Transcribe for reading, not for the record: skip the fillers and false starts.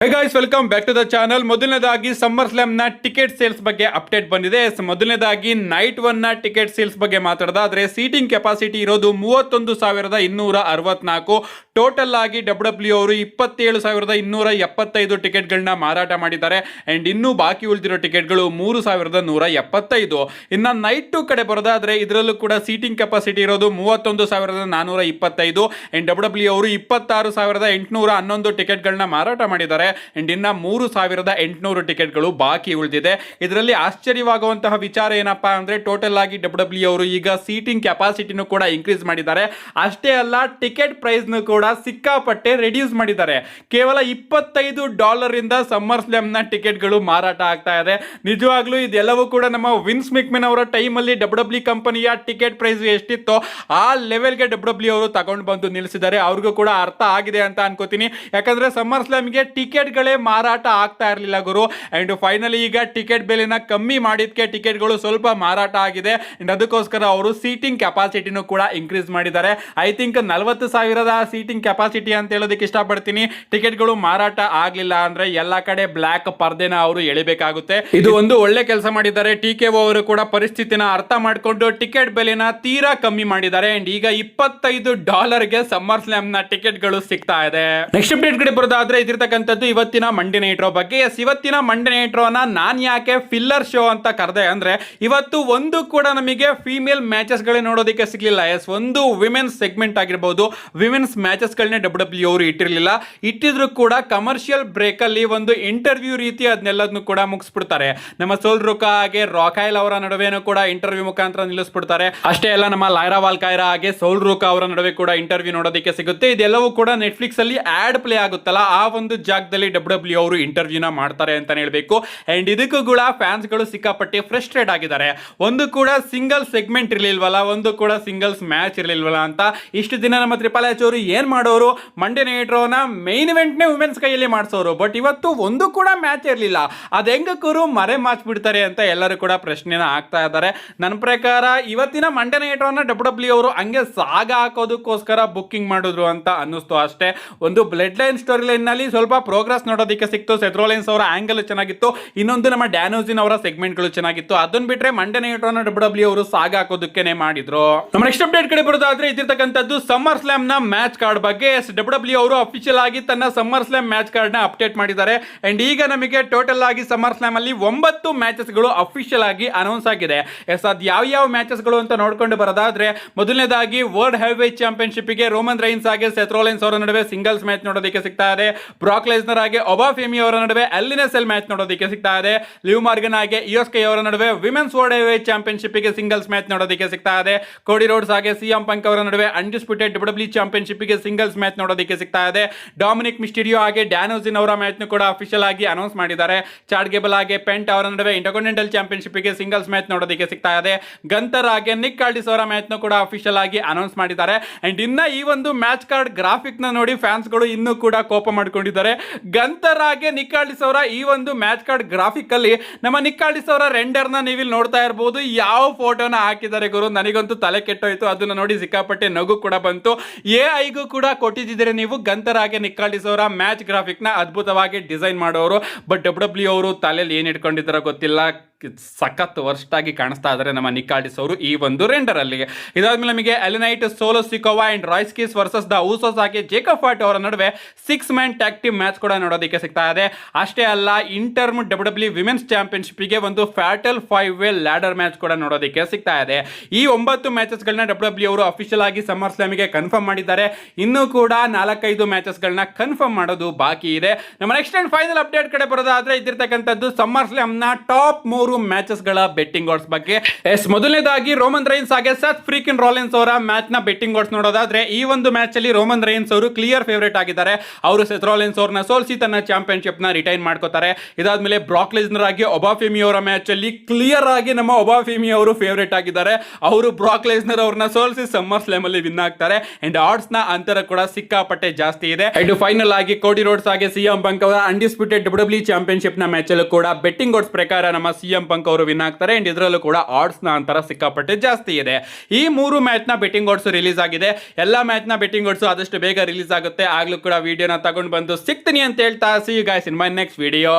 Hey guys, welcome back to the channel. ಮೊದಲನೇದಾಗಿ summer slam ನ ticket sales ಬಗ್ಗೆ update ಬಂದಿದೆ. ಮೊದಲನೇದಾಗಿ ನೈಟ್ 1 ನ ಟಿಕೆಟ್ ಸೇಲ್ಸ್ ಬಗ್ಗೆ ಮಾತಾಡೋದಾದ್ರೆ ಸೀಟಿಂಗ್ ಕೆಪಾಸಿಟಿ ಇರೋದು 31,164. ಟೋಟಲ್ ಆಗಿ ಡಬ್ಲ್ಯೂ ಅವರು 27,275 ಟಿಕೆಟ್ಗಳನ್ನ ಮಾರಾಟ ಮಾಡಿದ್ದಾರೆ. ಅಂಡ್ ಇನ್ನೂ ಬಾಕಿ ಉಳಿದಿರೋ ಟಿಕೆಟ್ಗಳು 3,175. ಇನ್ನು ನೈಟ್ 2 ಕಡೆ ಬರೋದಾದ್ರೆ ಇದರಲ್ಲೂ ಕೂಡ ಸೀಟಿಂಗ್ ಕೆಪಾಸಿಟಿ ಇರೋದು 31,425. ಅಂಡ್ ಡಬ್ಲ್ಯೂ ಅವರು 26,811 ಟಿಕೆಟ್ಗಳನ್ನ ಮಾರಾಟ ಮಾಡಿದ್ದಾರೆ. ಅಂಡ್ ಇನ್ನ 3,800 ಟಿಕೆಟ್ಗಳು ಬಾಕಿ ಉಳಿದಿದೆ. ಇದರಲ್ಲಿ ಆಶ್ಚರ್ಯವಾಗುವಂತಹ ವಿಚಾರ ಏನಪ್ಪಾ ಅಂದ್ರೆ ಟೋಟಲ್ ಆಗಿ ಡಬ್ಲ್ಯೂ ಅವರು ಈಗ ಸೀಟಿಂಗ್ ಕೆಪಾಸಿಟಿನೂ ಕೂಡ ಇನ್ಕ್ರೀಸ್ ಮಾಡಿದ್ದಾರೆ. ಅಷ್ಟೇ ಅಲ್ಲ, ಟಿಕೆಟ್ ಪ್ರೈಸ್ ಕೂಡ ಸಿಕ್ಕಾಪಟ್ಟೆ ರೆಡ್ಯೂಸ್ ಮಾಡಿದ್ದಾರೆ. ಕೇವಲ $25 ಇಂದ ಸಮ್ಮರ್ ಸ್ಲಾಮ್ ನ ಟಿಕೆಟ್ಗಳು ಮಾರಾಟ ಆಗ್ತಾ ಇದೆ. ನಿಜವಾಗ್ಲೂ ಇದೆಲ್ಲವೂ ಕೂಡ ನಮ್ಮ ವಿನ್ಸ್ ಮೆಕ್ಮೆನ್ ಅವರ ಟೈಮ್ ಅಲ್ಲಿ ಡಬ್ಲ್ಯೂ ಕಂಪನಿಯ ಟಿಕೆಟ್ ಪ್ರೈಸ್ ಎಷ್ಟಿತ್ತೋ ಆ ಲೆವೆಲ್ಗೆ ಡಬ್ಲ್ಯೂ ಅವರು ತಗೊಂಡು ಬಂದು ನಿಲ್ಲಿಸಿದ್ದಾರೆ. ಅವ್ರಿಗೂ ಕೂಡ ಅರ್ಥ ಆಗಿದೆ ಅಂತ ಅನ್ಕೋತೀನಿ. ಯಾಕಂದ್ರೆ ಸಮ್ಮರ್ ಸ್ಲಾಮ್ಗೆ ಟಿಕೆಟ್ಗಳೇ ಮಾರಾಟ ಆಗ್ತಾ ಇರಲಿಲ್ಲ ಗುರು. ಅಂಡ್ ಫೈನಲಿ ಈಗ ಟಿಕೆಟ್ ಬೆಲೆನ ಕಮ್ಮಿ ಮಾಡಿದ್ಕೆ ಟಿಕೆಟ್ಗಳು ಸ್ವಲ್ಪ ಮಾರಾಟ ಆಗಿದೆ. ಅಂಡ್ ಅದಕ್ಕೋಸ್ಕರ ಅವರು ಸೀಟಿಂಗ್ ಕೆಪಾಸಿಟಿನೂ ಕೂಡ ಇನ್ಕ್ರೀಸ್ ಮಾಡಿದ್ದಾರೆ. ಐ ಥಿಂಕ್ 40,000 ಸೀಟಿಂಗ್ ಕೆಪಾಸಿಟಿ ಅಂತ ಹೇಳೋದಕ್ಕೆ ಇಷ್ಟಪಡ್ತೀನಿ. ಟಿಕೆಟ್ಗಳು ಮಾರಾಟ ಆಗ್ಲಿಲ್ಲ ಅಂದ್ರೆ ಎಲ್ಲಾ ಕಡೆ ಬ್ಲಾಕ್ ಪರ್ದೆನ ಅವರು ಎಳಿಬೇಕಾಗುತ್ತೆ. ಇದು ಒಂದು ಒಳ್ಳೆ ಕೆಲಸ ಮಾಡಿದ್ದಾರೆ. TKO ಅವರು ಕೂಡ ಪರಿಸ್ಥಿತಿನ ಅರ್ಥ ಮಾಡಿಕೊಂಡು ಟಿಕೆಟ್ ಬೆಲೆನ ತೀರಾ ಕಮ್ಮಿ ಮಾಡಿದ್ದಾರೆ. ಅಂಡ್ ಈಗ $25ಗೆ ಸಮ್ಮರ್ ಸ್ಲಾಮ್ ನ ಟಿಕೆಟ್ಗಳು ಸಿಗ್ತಾ ಇದೆ. ನೆಕ್ಸ್ಟ್ ಅಪ್ಡೇಟ್ ಕಡೆ ಬರೋದಾದ್ರೆ ಇದಿರ್ತಕ್ಕಂಥದ್ದು ಇವತ್ತಿನ ಮಂಡೇ ನೈಟ್ ರೋ ಬಗ್ಗೆ. ಇವತ್ತಿನ ಮಂಡೇ ನೈಟ್ ರೋನ ನಾನ್ ಯಾಕೆ ಫಿಲ್ಲರ್ ಶೋ ಅಂತ ಕರೆದೆ ಅಂದ್ರೆ ಇವತ್ತು ಒಂದು ಕೂಡ ನಮಗೆ ಫೀಮೇಲ್ ಮ್ಯಾಚಸ್ ಗಳೇ ನೋಡೋದಕ್ಕೆ ಸಿಗ್ಲಿಲ್ಲ. ಒಂದು ವಿಮೆನ್ಸ್ ಸೆಗ್ಮೆಂಟ್ ಆಗಿರಬಹುದು, ವಿಮೆನ್ಸ್ ಮ್ಯಾಚಸ್ ಗಳನ್ನ ಡಬ್ಲ್ಯೂ ಅವರು ಇಟ್ಟಿರಲಿಲ್ಲ. ಇಟ್ಟಿದ್ರು ಕೂಡ ಕಮರ್ಷಿಯಲ್ ಬ್ರೇಕ್ ಅಲ್ಲಿ ಒಂದು ಇಂಟರ್ವ್ಯೂ ರೀತಿ ಅದನ್ನೆಲ್ಲದನ್ನು ಕೂಡ ಮುಗಿಸ್ಬಿಡ್ತಾರೆ. ನಮ್ಮ ಸೋಲ್ ರುಕಾ ಹಾಗೆ ರಾಕೈಲ್ ಅವರ ನಡುವೆನೂ ಕೂಡ ಇಂಟರ್ವ್ಯೂ ಮುಖಾಂತರ ನಿಲ್ಲಿಸ್ಬಿಡ್ತಾರೆ. ಅಷ್ಟೇ ಅಲ್ಲ, ನಮ್ಮ ಲೈರಾ ವಾಲ್ಕೈರಾ ಹಾಗೆ ಸೋಲ್ ರುಕಾ ಅವರ ನಡುವೆ ಕೂಡ ಇಂಟರ್ವ್ಯೂ ನೋಡೋದಕ್ಕೆ ಸಿಗುತ್ತೆ. ಇದೆಲ್ಲವೂ ಕೂಡ ನೆಟ್ಫ್ಲಿಕ್ಸ್ ಅಲ್ಲಿ ಆಡ್ ಪ್ಲೇ ಆಗುತ್ತಲ್ಲ, ಆ ಒಂದು ಜಾಗದಲ್ಲಿ ಡಬ್ಲ್ಯೂ ಅವರು ಇಂಟರ್ವ್ಯೂನ ಮಾಡ್ತಾರೆ ಅಂತ ಹೇಳ್ಬೇಕು. ಅಂಡ್ ಇದಕ್ಕೂ ಕೂಡ ಫ್ಯಾನ್ಸ್ ಗಳು ಸಿಕ್ಕಾಪಟ್ಟೆ ಫ್ರಸ್ಟ್ರೇಟ್ ಆಗಿದ್ದಾರೆ. ಒಂದು ಕೂಡ ಸಿಂಗಲ್ ಸೆಗ್ಮೆಂಟ್ ಇರಲಿಲ್ವಲ್ಲ, ಒಂದು ಕೂಡ ಸಿಂಗಲ್ಸ್ ಮ್ಯಾಚ್ ಇರಲಿಲ್ವಲ್ಲ ಅಂತ ಇಷ್ಟು ದಿನ ನಮ್ಮ ಟ್ರಿಪಲ್ ಎಚ್ ಅವರು ಏನ್ ಮಾಡೋರು, ಮಂಡೇ ನೈಟ್ ರೋನ ಮೈನ್ ಇವೆಂಟ್ ನೇ ವುಮೆನ್ಸ್ ಕೈಯಲ್ಲಿ ಮಾಡಿಸೋರು. ಬಟ್ ಇವತ್ತು ಒಂದು ಕೂಡ ಮ್ಯಾಚ್ ಇರಲಿಲ್ಲ. ಅದ ಹೆಂಗಕ್ಕೂ ಮರೆ ಮಾಚ್ ಬಿಡ್ತಾರೆ ಅಂತ ಎಲ್ಲರೂ ಕೂಡ ಪ್ರಶ್ನೆನ ಹಾಕ್ತಾ ಇದ್ದಾರೆ. ನನ್ನ ಪ್ರಕಾರ ಇವತ್ತಿನ ಮಂಡೇ ನೈಟ್ ರೋನ ಡಬ್ಲ್ಯೂ ಅವರು ಹಂಗೆ ಸಾಗ ಹಾಕೋದಕ್ಕೋಸ್ಕರ ಬುಕ್ಕಿಂಗ್ ಮಾಡಿದ್ರು ಅಂತ ಅನ್ನಿಸ್ತು ಅಷ್ಟೇ. ಒಂದು ಬ್ಲಡ್ ಲೈನ್ ಸ್ಟೋರಿ ಲೈನ್ ನಲ್ಲಿ ಸ್ವಲ್ಪ ಪ್ರೋಗ್ರೆಸ್ ನೋಡೋದಕ್ಕೆ ಸಿಕ್ತು. ಸೆಥ್ರೋಲೆನ್ಸ್ ಅವರ ಆಂಗಲ್ ಚೆನ್ನಾಗಿತ್ತು. ಇನ್ನೊಂದು ನಮ್ಮ ಡ್ಯಾನೋಜಿನ್ ಅವರ ಸೆಗ್ಮೆಂಟ್ ಗಳು ಚೆನ್ನಾಗಿತ್ತು. ಅದನ್ನ ಬಿಟ್ರೆ ಮಂಡೇ ನೈಟ್ ರೋನ ಡಬ್ಲ್ಯೂ ಅವರು ಸಾಗ ಹಾಕೋದಕ್ಕೆ ಮಾಡಿದ್ರು. ನಮ್ಮ ನೆಕ್ಸ್ಟ್ ಅಪ್ಡೇಟ್ ಕಡೆ ಬರೋದಾದ್ರೆ ಇದಿರ್ತಕ್ಕಂಥದ್ದು ಸಮ್ಮರ್ ಸ್ಲಾಮ್ ನ ಮ್ಯಾಚ್ ಕಾರ್ಡ್ ಬಗ್ಗೆ. ಡಬ್ಲ್ಯೂ ಅವರು ಅಫಿಷಿಯಲ್ ಆಗಿ ತನ್ನ ಸಮ್ಮರ್ ಸ್ಲಾಮ್ ಮ್ಯಾಚ್ ಕಾರ್ಡ್ ನ ಅಪ್ಡೇಟ್ ಮಾಡಿದ್ದಾರೆ. ಅಂಡ್ ಈಗ ನಮಗೆ ಟೋಟಲ್ ಆಗಿ ಸಮ್ಮರ್ ಸ್ಲಾಮ್ ಅಲ್ಲಿ 9 ಮ್ಯಾಚಸ್ ಗಳು ಅಫಿಷಿಯಲ್ ಆಗಿ ಅನೌನ್ಸ್ ಆಗಿದೆ. ಅದು ಯಾವ ಮ್ಯಾಚಸ್ ಗಳು ಅಂತ ನೋಡ್ಕೊಂಡು ಬರೋದಾದ್ರೆ ಮೊದಲನೇದಾಗಿ ವರ್ಲ್ಡ್ ಹೆವಿವೇಟ್ ಚಾಂಪಿಯನ್ಶಿಪ್ ಗೆ ರೋಮನ್ ರೈನ್ಸ್ ಹಾಗೆ ಸೆಥ್ರೋಲೆನ್ಸ್ ಅವರ ನಡುವೆ ಸಿಂಗಲ್ಸ್ ಮ್ಯಾಚ್ ನೋಡೋದಕ್ಕೆ ಸಿಗ್ತಾ ಇದೆ. ಬ್ರಾಕ್ ಲೆಸ್ನರ್ ಹಾಗೆ ಒಬಾಫೆಮಿ ಅವರ ನಡುವೆ ಎಲ್ ಮ್ಯಾಚ್ ನೋಡೋದಕ್ಕೆ ಸಿಗ್ತಾ ಇದೆ. ಲಿವ್ ಮಾರ್ಗನ್ ಹಾಗೆ ಇಯೋಸ್ಕೆ ಅವರ ನಡುವೆ ವಿಮೆನ್ಸ್ ವರ್ಲ್ಡ್ ಹೆವಿವೇಟ್ ಚಾಂಪಿಯನ್ಶಿಪ್ ಗೆ ಸಿಂಗಲ್ಸ್ ಮ್ಯಾಚ್ ನೋಡೋದಕ್ಕೆ ಸಿಗ್ತಾ ಇದೆ. ಕೋಡಿ ರೋಡ್ಸ್ ಹಾಗೆ ಸಿಎಂ ಪಂಕ್ ಅವರ ನಡುವೆ ಅನ್ಡಿಸ್ಪ್ಯೂಟೆಡ್ ಡಬ್ಲ್ಯೂ ಚಾಂಪಿಯನ್ಶಿಪ್ ಗೆ ಸಿಂಗಲ್ಸ್ ಮ್ಯಾಚ್ ನೋಡೋದಕ್ಕೆ ಸಿಗ್ತಾ ಇದೆ. ಡೊಮಿನಿಕ್ ಮಿಸ್ಟೀರಿಯೋ ಹಾಗೆ ಡ್ಯಾನೋಜಿನ್ ಅವರ ಮ್ಯಾಚ್ ಕೂಡ ಅಫಿಷಿಯಲ್ ಆಗಿ ಅನೌನ್ಸ್ ಮಾಡಿದ್ದಾರೆ. ಚಾಡ್ ಗೇಬಲ್ ಹಾಗೆ ಪೆಂಟ್ ಅವರ ನಡುವೆ ಇಂಟರ್ಕಾಂಟಿನೆಂಟಲ್ ಚಾಂಪಿಯನ್ಶಿಪ್ ಗೆ ಸಿಂಗಲ್ಸ್ ಮ್ಯಾಚ್ ನೋಡೋದಕ್ಕೆ ಸಿಗ್ತಾ ಇದೆ. ಗಂತರ್ ಹಾಗೆ ನಿಕ್ ಕಾರ್ಡಿಸ್ ಅವರ ಮ್ಯಾಚ್ ಕೂಡ ಅಫಿಷಿಯಲ್ ಆಗಿ ಅನೌನ್ಸ್ ಮಾಡಿದ್ದಾರೆ. ಅಂಡ್ ಇನ್ನ ಈ ಒಂದು ಮ್ಯಾಚ್ ಕಾರ್ಡ್ ಗ್ರಾಫಿಕ್ ನ ನೋಡಿ ಫ್ಯಾನ್ಸ್ ಗಳು ಇನ್ನೂ ಕೂಡ ಕೋಪ ಮಾಡ್ಕೊಂಡಿದ್ದಾರೆ. ಗಂತರ್ ಹಾಗೆ ನಿಕ್ ಕಾರ್ಡಿಸ್ ಅವರ ಈ ಒಂದು ಮ್ಯಾಚ್ ಕಾರ್ಡ್ ಗ್ರಾಫಿಕ್ ಅಲ್ಲಿ ನಮ್ಮ ನಿಕ್ ಕಾರ್ಡಿಸ್ ಅವರ ರೆಂಡರ್ ನ ನೀವು ಇಲ್ಲಿ ನೋಡ್ತಾ ಇರಬಹುದು. ಯಾವ ಫೋಟೋನ ಹಾಕಿದ್ದಾರೆ ಗುರು, ನನಗಂತೂ ತಲೆ ಕೆಟ್ಟೋಯ್ತು. ಅದನ್ನ ನೋಡಿ ಸಿಕ್ಕಾಪಟ್ಟೆ ನಗು ಕೂಡ ಬಂತು. AI ಕೂಡ ಕೊಟ್ಟಿದ್ದಾರೆ ನೀವು. ಗಂತರ್ ಹಾಗೆ ನಿಕ್ ಕಾರ್ಡಿಸ್ ಅವರ ಮ್ಯಾಚ್ ಗ್ರಾಫಿಕ್ ನ ಅದ್ಭುತವಾಗಿ ಡಿಸೈನ್ ಮಾಡೋರು. ಬಟ್ ಡಬ್ಲ್ಯೂ ಅವರು ತಲೆಯಲ್ಲಿ ಏನ್ ಇಟ್ಕೊಂಡಿದ್ದಾರೋ ಗೊತ್ತಿಲ್ಲ, ಸಖತ್ ವರ್ಸ್ಟ್ ಆಗಿ ಕಾಣಿಸ್ತಾ ಇದ್ದಾರೆ ನಮ್ಮ ನಿಕ್ ಕಾರ್ಡಿಸ್ ಅವರು ಈ ಒಂದು ರೆಂಡರ್ ಅಲ್ಲಿ. ಇದಾದ್ಮೇಲೆ ನಮಗೆ ಎಲಿನೈಟ್ Solo Sikoa and Royce Keys versus the Usos ಹಾಗೆ ಜೇಕಬ್ ಫಾಟ್ ಅವರ ನಡುವೆ 6 ಮ್ಯಾನ್ ಟ್ಯಾಗ್ ಟೀಮ್ ಮ್ಯಾಚ್ ಕೂಡ ನೋಡೋದಕ್ಕೆ ಸಿಗ್ತಾ ಇದೆ. ಅಷ್ಟೇ ಅಲ್ಲ, ಇಂಟರ್ಮ್ ಡಬ್ಲ್ಯೂ ವಿಮೆನ್ಸ್ ಚಾಂಪಿಯನ್ಶಿಪ್ ಗೆ ಒಂದು ಫ್ಯಾಟಲ್ 5-way ಲ್ಯಾಡರ್ ಮ್ಯಾಚ್ ಕೂಡ ನೋಡೋದಕ್ಕೆ ಸಿಗ್ತಾ ಇದೆ. ಈ 9 ಮ್ಯಾಚಸ್ ಗಳನ್ನ ಡಬ್ಲ್ಯೂ ಅವರು ಅಫಿಷಿಯಲ್ ಆಗಿ ಸಮ್ಮರ್ ಸ್ಲಾಮ್ ಗೆ ಕನ್ಫರ್ಮ್ ಮಾಡಿದ್ದಾರೆ. ಇನ್ನೂ ಕೂಡ 4-5 ಮ್ಯಾಚಸ್ ಗಳನ್ನ ಕನ್ಫರ್ಮ್ ಮಾಡೋದು ಬಾಕಿ ಇದೆ. ನಮ್ಮ ನೆಕ್ಸ್ಟ್ ಅಂಡ್ ಫೈನಲ್ ಅಪ್ಡೇಟ್ ಕಡೆ ಬರೋದಾದ್ರೆ ಇದಿರ್ತಕ್ಕಂಥದ್ದು ಸಮ್ಮರ್ ಸ್ಲಾಮ್ ನ ಟಾಪ್ 3 ಮ್ಯಾಚಸ್ ಗಳ ಬೆಟ್ಟಿಂಗ್ ಆಡ್ಸ್ ಬಗ್ಗೆ. ಮೊದಲನೇದಾಗಿ ರೋಮನ್ ರೈನ್ಸ್ ಹಾಗೆ ಸೆತ್ ಫ್ರೀಕಿನ್ ರಾಲಿನ್ಸ್ ಅವರ ಮ್ಯಾಚ್ ನ ಬೆಟ್ಟಿಂಗ್ ಆಡ್ಸ್ ನೋಡೋದಾದ್ರೆ ಈ ಒಂದು ಮ್ಯಾಚ್ ಅಲ್ಲಿ ರೋಮನ್ ರೈನ್ಸ್ ಅವರು ಕ್ಲಿಯರ್ ಫೇವರೇಟ್ ಆಗಿದ್ದಾರೆ. ಅವರು ಸೆತ್ ರಾಲಿನ್ಸ್ ಅವರನ್ನ ಸೋಲಿಸಿ ತನ್ನ ಚಾಂಪಿಯನ್ಶಿಪ್ ನ ರಿಟೈನ್ ಮಾಡ್ಕೋತಾರೆ. ಇದಾದ್ಮೇಲೆ ಬ್ರಾಕ್ ಲೆಸ್ನರ್ ಆಗಿ ಒಬಾಫೆಮಿ ಅವರ ಮ್ಯಾಚ್ ಅಲ್ಲಿ ಕ್ಲಿಯರ್ ಆಗಿ ನಮ್ಮ ಒಬಾಫೆಮಿ ಅವರು ಫೇವರೇಟ್ ಆಗಿದ್ದಾರೆ. ಅವರು ಬ್ರಾಕ್ ಲೆಸ್ನರ್ ಅವರನ್ನ ಸೋಲಿಸಿ ಸಮ್ಮರ್ ಸ್ಲಾಮ್ ಅಲ್ಲಿ ವಿನ್ ಆಗ್ತಾರೆ. ಅಂಡ್ ಆಡ್ಸ್ ನ ಅಂತರ ಕೂಡ ಸಿಕ್ಕಾಪಟ್ಟೆ ಜಾಸ್ತಿ ಇದೆ. ಅಂಡ್ ಫೈನಲ್ ಆಗಿ ಕೋಡಿ ರೋಡ್ಸ್ ಹಾಗೆ ಸಿಎಂ ಪಂಕ್ ಅವರ ಅನ್ಡಿಸ್ಪ್ಯೂಟೆಡ್ ಡಬ್ಲ್ಯೂ ಚಾಂಪಿಯನ್ಶಿಪ್ ನ ಮ್ಯಾಚ್ ಅಲ್ಲೂ ಕೂಡ ಬೆಟ್ಟಿಂಗ್ ಆಡ್ಸ್ ಪ್ರಕಾರ ನಮ್ಮ ಸಿಎಂ ಎಂ ಪಂಕ್ ಅವರು ವಿನ್ ಆಗ್ತಾರೆ. ಅಂಡ್ ಇದರಲ್ಲೂ ಕೂಡ ಆಡ್ಸ್ ನ ಅಂತರ ಸಿಕ್ಕಾಪಟ್ಟೆ ಜಾಸ್ತಿ ಇದೆ. ಈ 3 ಮ್ಯಾಚ್ ನ ಬೆಟ್ಟಿಂಗ್ ಓಡ್ಸ್ ರಿಲೀಸ್ ಆಗಿದೆ. ಎಲ್ಲಾ ಮ್ಯಾಚ್ ನ ಬೆಟ್ಟಿಂಗ್ ಓಡ್ಸ್ ಆದಷ್ಟು ಬೇಗ ರಿಲೀಸ್ ಆಗುತ್ತೆ. ಆಗ್ಲೂ ಕೂಡ ವಿಡಿಯೋನ ತಗೊಂಡು ಬಂದು ಸಿಗ್ತೀನಿ ಅಂತ ಹೇಳ್ತಾ see you guys in my next video.